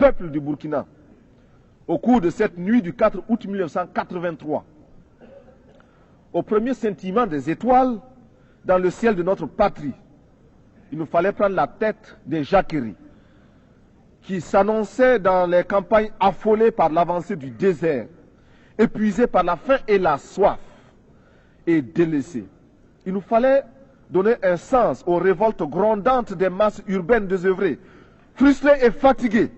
peuple du Burkina, au cours de cette nuit du 4 août 1983, au premier scintillement des étoiles dans le ciel de notre patrie, il nous fallait prendre la tête des jacqueries qui s'annonçaient dans les campagnes affolées par l'avancée du désert, épuisées par la faim et la soif, et délaissées. Il nous fallait donner un sens aux révoltes grondantes des masses urbaines désœuvrées, frustrées et fatiguées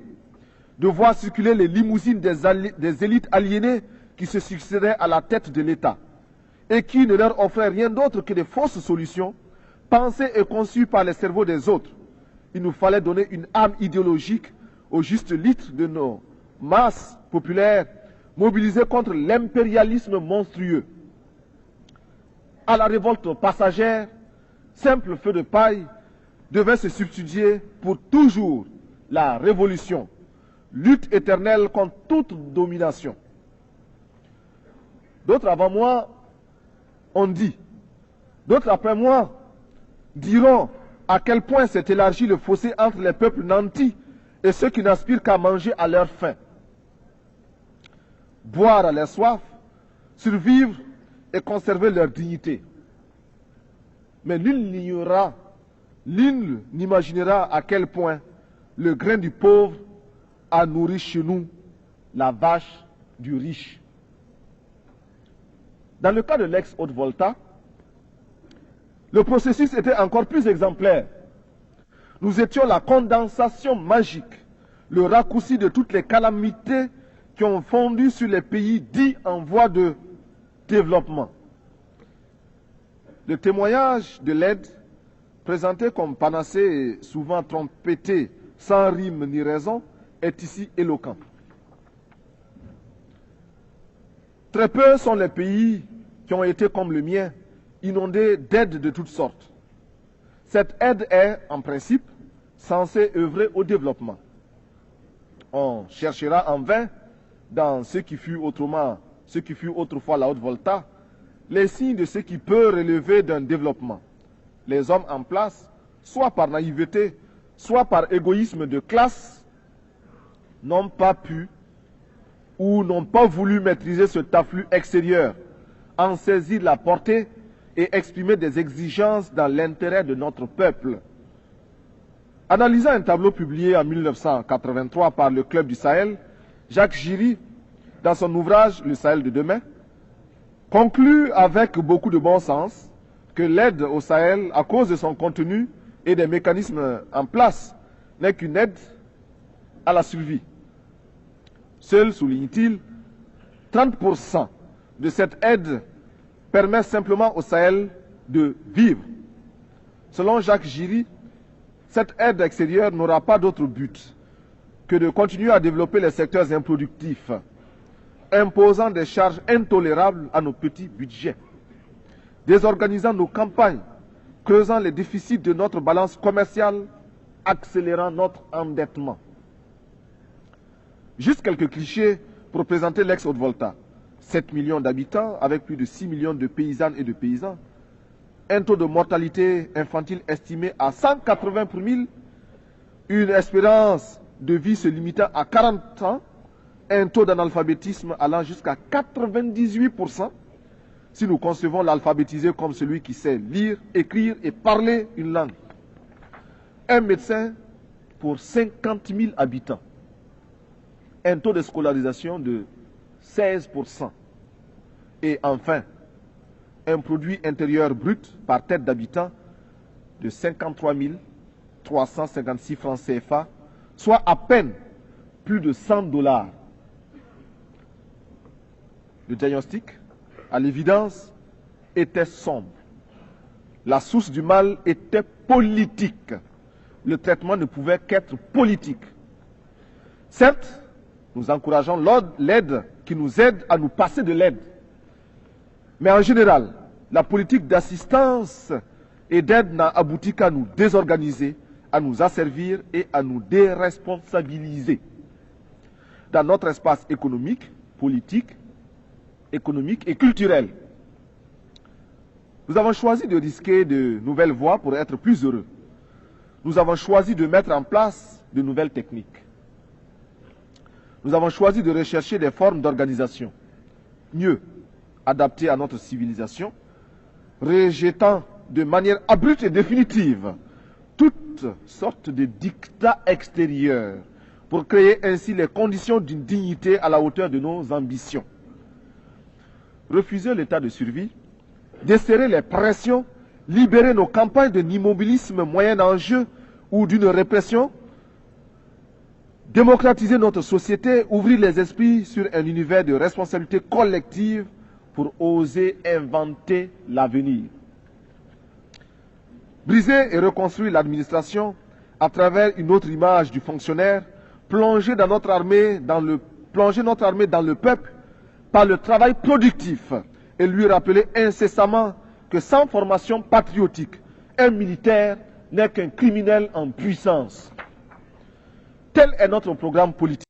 de voir circuler les limousines des élites aliénées qui se succédaient à la tête de l'État et qui ne leur offraient rien d'autre que des fausses solutions pensées et conçues par les cerveaux des autres. Il nous fallait donner une âme idéologique au juste litre de nos masses populaires mobilisées contre l'impérialisme monstrueux. À la révolte passagère, simple feu de paille devait se substituer pour toujours la révolution, lutte éternelle contre toute domination. D'autres avant moi ont dit, d'autres après moi diront à quel point s'est élargi le fossé entre les peuples nantis et ceux qui n'aspirent qu'à manger à leur faim. Boire à leur soif, survivre et conserver leur dignité. Mais nul n'imaginera à quel point le grain du pauvre a nourri chez nous la vache du riche. Dans le cas de l'ex-Haute-Volta, le processus était encore plus exemplaire. Nous étions la condensation magique, le raccourci de toutes les calamités qui ont fondu sur les pays dits en voie de développement. Le témoignage de l'aide, présenté comme panacée et souvent trompetté, sans rime ni raison, est ici éloquent. Très peu sont les pays qui ont été comme le mien, inondés d'aides de toutes sortes. Cette aide est, en principe, censée œuvrer au développement. On cherchera en vain, dans ce qui fut autrefois la Haute-Volta, les signes de ce qui peut relever d'un développement. Les hommes en place, soit par naïveté, soit par égoïsme de classe, n'ont pas pu ou n'ont pas voulu maîtriser cet afflux extérieur, en saisir la portée et exprimer des exigences dans l'intérêt de notre peuple. Analysant un tableau publié en 1983 par le Club du Sahel, Jacques Giry, dans son ouvrage « Le Sahel de demain », conclut avec beaucoup de bon sens que l'aide au Sahel, à cause de son contenu et des mécanismes en place, n'est qu'une aide à la survie. Seul, souligne-t-il, 30% de cette aide permet simplement au Sahel de vivre. Selon Jacques Giry, cette aide extérieure n'aura pas d'autre but que de continuer à développer les secteurs improductifs, imposant des charges intolérables à nos petits budgets, désorganisant nos campagnes, creusant les déficits de notre balance commerciale, accélérant notre endettement. Juste quelques clichés pour présenter l'ex-Haute-Volta. 7 millions d'habitants avec plus de 6 millions de paysannes et de paysans. Un taux de mortalité infantile estimé à 180 pour 1000. Une espérance de vie se limitant à 40 ans. Un taux d'analphabétisme allant jusqu'à 98%. Si nous concevons l'alphabétisé comme celui qui sait lire, écrire et parler une langue. Un médecin pour 50 000 habitants. Un taux de scolarisation de 16%. Et enfin, un produit intérieur brut par tête d'habitant de 53 356 francs CFA, soit à peine plus de 100 $. Le diagnostic, à l'évidence, était sombre. La source du mal était politique. Le traitement ne pouvait qu'être politique. Certes, nous encourageons l'aide qui nous aide à nous passer de l'aide. Mais en général, la politique d'assistance et d'aide n'a abouti qu'à nous désorganiser, à nous asservir et à nous déresponsabiliser. Dans notre espace économique, politique, économique et culturel, nous avons choisi de risquer de nouvelles voies pour être plus heureux. Nous avons choisi de mettre en place de nouvelles techniques. nous avons choisi de rechercher des formes d'organisation mieux adaptées à notre civilisation, rejetant de manière abrupte et définitive toutes sortes de dictats extérieurs pour créer ainsi les conditions d'une dignité à la hauteur de nos ambitions. Refuser l'état de survie, desserrer les pressions, libérer nos campagnes d'un immobilisme moyen d'enjeu ou d'une répression, démocratiser notre société, ouvrir les esprits sur un univers de responsabilité collective pour oser inventer l'avenir. Briser et reconstruire l'administration à travers une autre image du fonctionnaire, plonger notre armée dans le peuple par le travail productif et lui rappeler incessamment que sans formation patriotique, un militaire n'est qu'un criminel en puissance. Tel est notre programme politique.